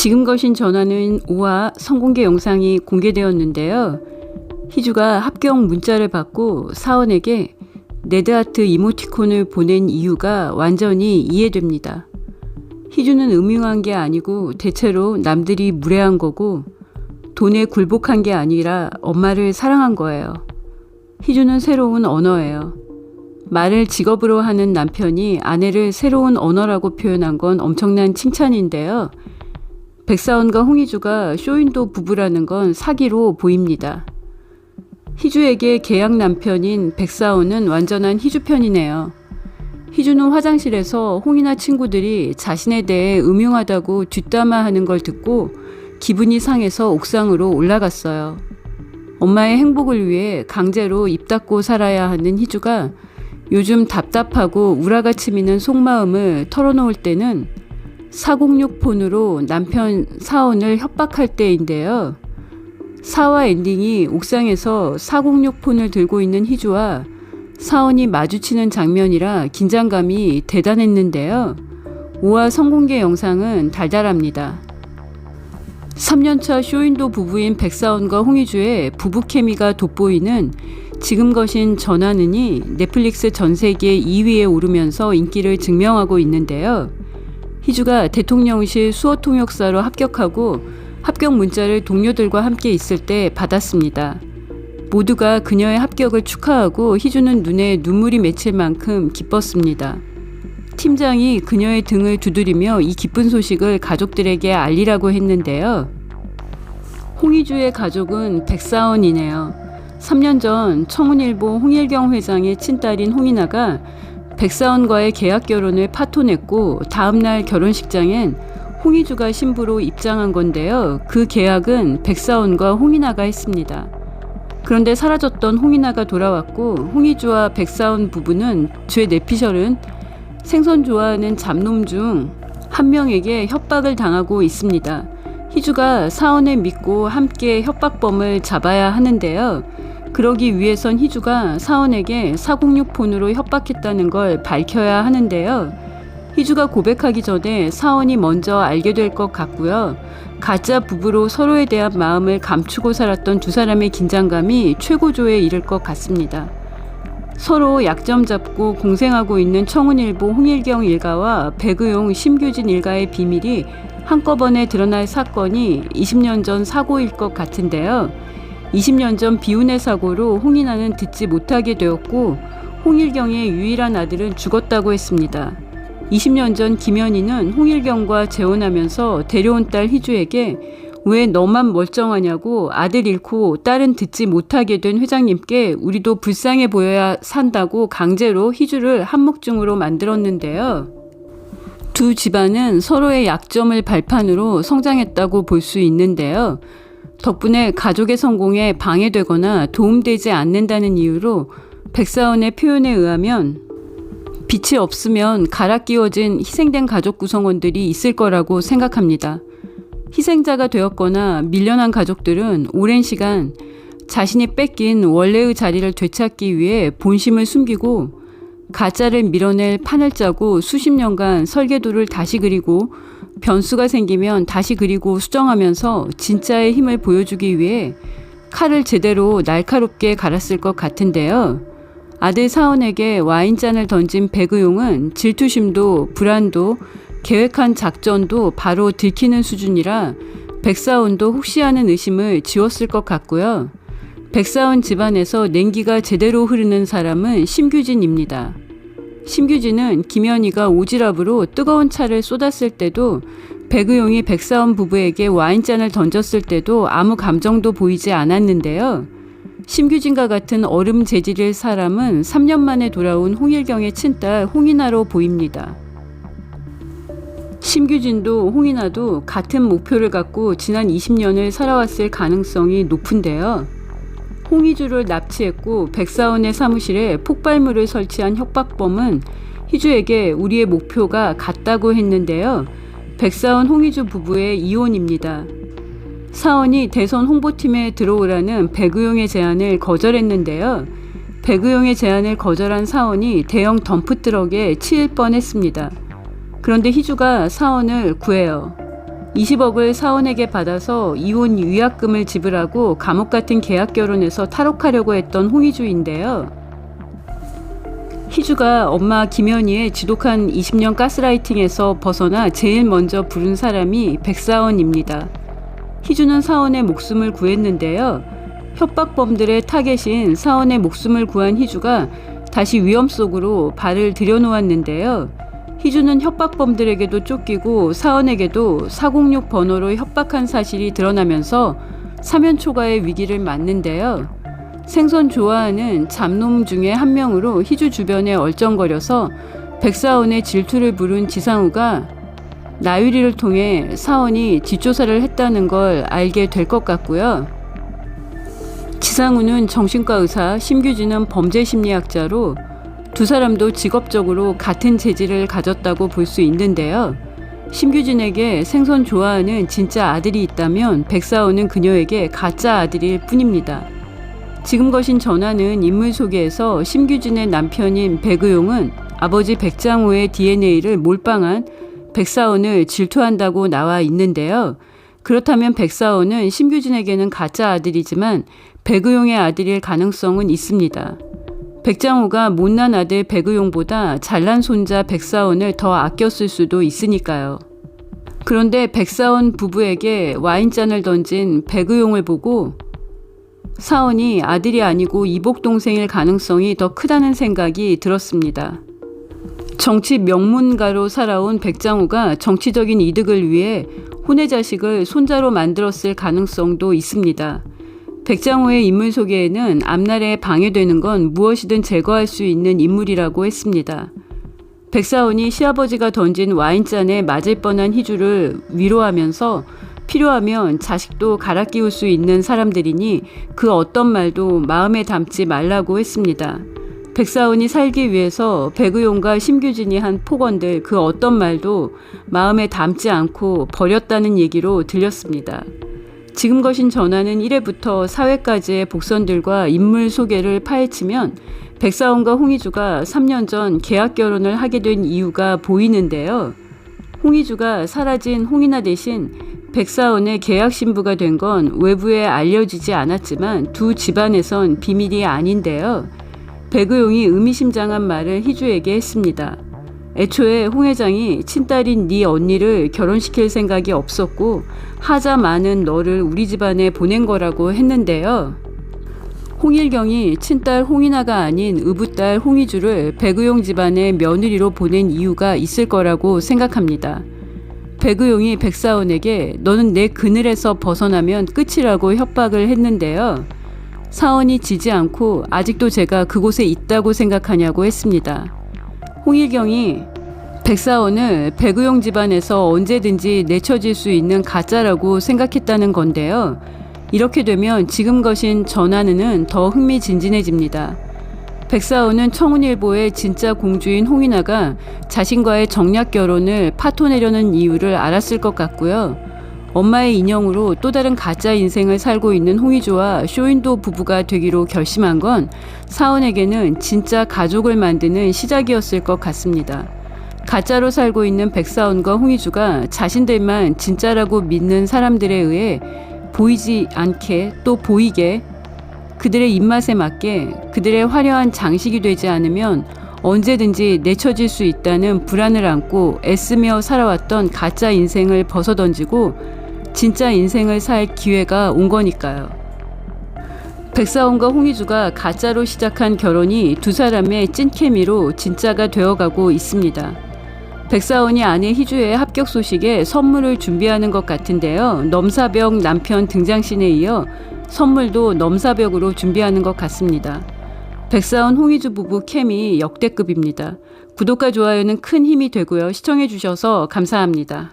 지금 거신 전화는 우아 성공개 영상이 공개되었는데요. 희주가 합격 문자를 받고 사원에게 레드하트 이모티콘을 보낸 이유가 완전히 이해됩니다. 희주는 음흉한 게 아니고 대체로 남들이 무례한 거고 돈에 굴복한 게 아니라 엄마를 사랑한 거예요. 희주는 새로운 언어예요. 말을 직업으로 하는 남편이 아내를 새로운 언어라고 표현한 건 엄청난 칭찬인데요. 백사원과 홍희주가 쇼윈도 부부라는 건 사기로 보입니다. 희주에게 계약 남편인 백사원은 완전한 희주 편이네요. 희주는 화장실에서 홍이나 친구들이 자신에 대해 음흉하다고 뒷담화하는 걸 듣고 기분이 상해서 옥상으로 올라갔어요. 엄마의 행복을 위해 강제로 입 닫고 살아야 하는 희주가 요즘 답답하고 우라가 치미는 속마음을 털어놓을 때는 406 폰으로 남편 사원을 협박할 때인데요. 4화 엔딩이 옥상에서 406 폰을 들고 있는 희주와 사원이 마주치는 장면이라 긴장감이 대단했는데요. 5화 성공개 영상은 달달합니다. 3년차 쇼윈도 부부인 백사원과 홍희주의 부부 케미가 돋보이는 지금 거신 전하느니 넷플릭스 전세계 2위에 오르면서 인기를 증명하고 있는데요. 희주가 대통령실 수어통역사로 합격하고 합격 문자를 동료들과 함께 있을 때 받았습니다. 모두가 그녀의 합격을 축하하고 희주는 눈에 눈물이 맺힐 만큼 기뻤습니다. 팀장이 그녀의 등을 두드리며 이 기쁜 소식을 가족들에게 알리라고 했는데요. 홍희주의 가족은 백사원이네요. 3년 전 청운일보 홍일경 회장의 친딸인 홍이나가 백사원과의 계약 결혼을 파토냈고 다음날 결혼식장엔 홍희주가 신부로 입장한 건데요. 그 계약은 백사원과 홍이나가 했습니다. 그런데 사라졌던 홍이나가 돌아왔고 홍희주와 백사원 부부는 죄 내피셜은 생선 좋아하는 잡놈 중 한 명에게 협박을 당하고 있습니다. 희주가 사원을 믿고 함께 협박범을 잡아야 하는데요. 그러기 위해선 희주가 사원에게 406 폰으로 협박했다는 걸 밝혀야 하는데요. 희주가 고백하기 전에 사원이 먼저 알게 될 것 같고요. 가짜 부부로 서로에 대한 마음을 감추고 살았던 두 사람의 긴장감이 최고조에 이를 것 같습니다. 서로 약점 잡고 공생하고 있는 청운일보 홍일경 일가와 백의용 심규진 일가의 비밀이 한꺼번에 드러날 사건이 20년 전 사고일 것 같은데요. 20년 전 비운의 사고로 홍이나는 듣지 못하게 되었고 홍일경의 유일한 아들은 죽었다고 했습니다. 20년 전 김연희는 홍일경과 재혼하면서 데려온 딸 희주에게 왜 너만 멀쩡하냐고 아들 잃고 딸은 듣지 못하게 된 회장님께 우리도 불쌍해 보여야 산다고 강제로 희주를 한묵중으로 만들었는데요. 두 집안은 서로의 약점을 발판으로 성장했다고 볼 수 있는데요. 덕분에 가족의 성공에 방해되거나 도움되지 않는다는 이유로 백사원의 표현에 의하면 빛이 없으면 갈아 끼워진 희생된 가족 구성원들이 있을 거라고 생각합니다. 희생자가 되었거나 밀려난 가족들은 오랜 시간 자신이 뺏긴 원래의 자리를 되찾기 위해 본심을 숨기고 가짜를 밀어낼 판을 짜고 수십 년간 설계도를 다시 그리고 변수가 생기면 다시 그리고 수정하면서 진짜의 힘을 보여주기 위해 칼을 제대로 날카롭게 갈았을 것 같은데요. 아들 사원에게 와인잔을 던진 백의용은 질투심도 불안도 계획한 작전도 바로 들키는 수준이라 백사원도 혹시 하는 의심을 지웠을 것 같고요. 백사원 집안에서 냉기가 제대로 흐르는 사람은 심규진입니다. 심규진은 김연희가 오지랖으로 뜨거운 차를 쏟았을 때도 백의용이 백사원 부부에게 와인잔을 던졌을 때도 아무 감정도 보이지 않았는데요. 심규진과 같은 얼음 재질의 사람은 3년 만에 돌아온 홍일경의 친딸 홍이나로 보입니다. 심규진도 홍이나도 같은 목표를 갖고 지난 20년을 살아왔을 가능성이 높은데요. 홍희주를 납치했고 백사원의 사무실에 폭발물을 설치한 협박범은 희주에게 우리의 목표가 같다고 했는데요. 백사원 홍희주 부부의 이혼입니다. 사원이 대선 홍보팀에 들어오라는 백의용의 제안을 거절했는데요. 백의용의 제안을 거절한 사원이 대형 덤프트럭에 치일 뻔했습니다. 그런데 희주가 사원을 구해요. 20억을 사원에게 받아서 이혼 위약금을 지불하고 감옥 같은 계약 결혼에서 탈옥하려고 했던 홍희주인데요. 희주가 엄마 김연희의 지독한 20년 가스라이팅에서 벗어나 제일 먼저 부른 사람이 백사원입니다. 희주는 사원의 목숨을 구했는데요. 협박범들의 타겟인 사원의 목숨을 구한 희주가 다시 위험 속으로 발을 들여놓았는데요. 희주는 협박범들에게도 쫓기고 사원에게도 406 번호로 협박한 사실이 드러나면서 사면 초과의 위기를 맞는데요. 생선 좋아하는 잡놈 중에 한 명으로 희주 주변에 얼쩡거려서 백사원의 질투를 부른 지상우가 나유리를 통해 사원이 뒷조사를 했다는 걸 알게 될 것 같고요. 지상우는 정신과 의사, 심규진은 범죄심리학자로 두 사람도 직업적으로 같은 재질을 가졌다고 볼 수 있는데요. 심규진에게 생선 좋아하는 진짜 아들이 있다면 백사원은 그녀에게 가짜 아들일 뿐입니다. 지금 거신 전하는 인물 소개에서 심규진의 남편인 백의용은 아버지 백장호의 DNA를 몰빵한 백사원을 질투한다고 나와 있는데요. 그렇다면 백사원은 심규진에게는 가짜 아들이지만 백의용의 아들일 가능성은 있습니다. 백장호가 못난 아들 백의용보다 잘난 손자 백사원을 더 아꼈을 수도 있으니까요. 그런데 백사원 부부에게 와인잔을 던진 백의용을 보고 사원이 아들이 아니고 이복동생일 가능성이 더 크다는 생각이 들었습니다. 정치 명문가로 살아온 백장호가 정치적인 이득을 위해 혼의 자식을 손자로 만들었을 가능성도 있습니다. 백장호의 인물 소개에는 앞날에 방해되는 건 무엇이든 제거할 수 있는 인물이라고 했습니다. 백사원이 시아버지가 던진 와인잔에 맞을 뻔한 희주를 위로하면서 필요하면 자식도 갈아 끼울 수 있는 사람들이니 그 어떤 말도 마음에 담지 말라고 했습니다. 백사원이 살기 위해서 백의용과 심규진이 한 폭언들 그 어떤 말도 마음에 담지 않고 버렸다는 얘기로 들렸습니다. 지금 거신 전하는 1회부터 4회까지의 복선들과 인물 소개를 파헤치면 백사원과 홍희주가 3년 전 계약 결혼을 하게 된 이유가 보이는데요. 홍희주가 사라진 홍인아 대신 백사원의 계약 신부가 된 건 외부에 알려지지 않았지만 두 집안에선 비밀이 아닌데요. 백의용이 의미심장한 말을 희주에게 했습니다. 애초에 홍 회장이 친딸인 네 언니를 결혼시킬 생각이 없었고 하자 많은 너를 우리 집안에 보낸 거라고 했는데요. 홍일경이 친딸 홍인아가 아닌 의붓딸 홍희주를 백의용 집안의 며느리로 보낸 이유가 있을 거라고 생각합니다. 백의용이 백사원에게 너는 내 그늘에서 벗어나면 끝이라고 협박을 했는데요. 사원이 지지 않고 아직도 제가 그곳에 있다고 생각하냐고 했습니다. 홍일경이 백사원을 백의용 집안에서 언제든지 내쳐질 수 있는 가짜라고 생각했다는 건데요. 이렇게 되면 지금 거신 전하는은 더 흥미진진해집니다. 백사원은 청운일보의 진짜 공주인 홍인아가 자신과의 정략 결혼을 파토내려는 이유를 알았을 것 같고요. 엄마의 인형으로 또 다른 가짜 인생을 살고 있는 홍희주와 쇼윈도 부부가 되기로 결심한 건 사원에게는 진짜 가족을 만드는 시작이었을 것 같습니다. 가짜로 살고 있는 백사원과 홍희주가 자신들만 진짜라고 믿는 사람들에 의해 보이지 않게 또 보이게 그들의 입맛에 맞게 그들의 화려한 장식이 되지 않으면 언제든지 내쳐질 수 있다는 불안을 안고 애쓰며 살아왔던 가짜 인생을 벗어던지고 진짜 인생을 살 기회가 온 거니까요. 백사원과 홍희주가 가짜로 시작한 결혼이 두 사람의 찐케미로 진짜가 되어가고 있습니다. 백사원이 아내 희주의 합격 소식에 선물을 준비하는 것 같은데요. 넘사벽 남편 등장신에 이어 선물도 넘사벽으로 준비하는 것 같습니다. 백사원 홍희주 부부 케미 역대급입니다. 구독과 좋아요는 큰 힘이 되고요. 시청해 주셔서 감사합니다.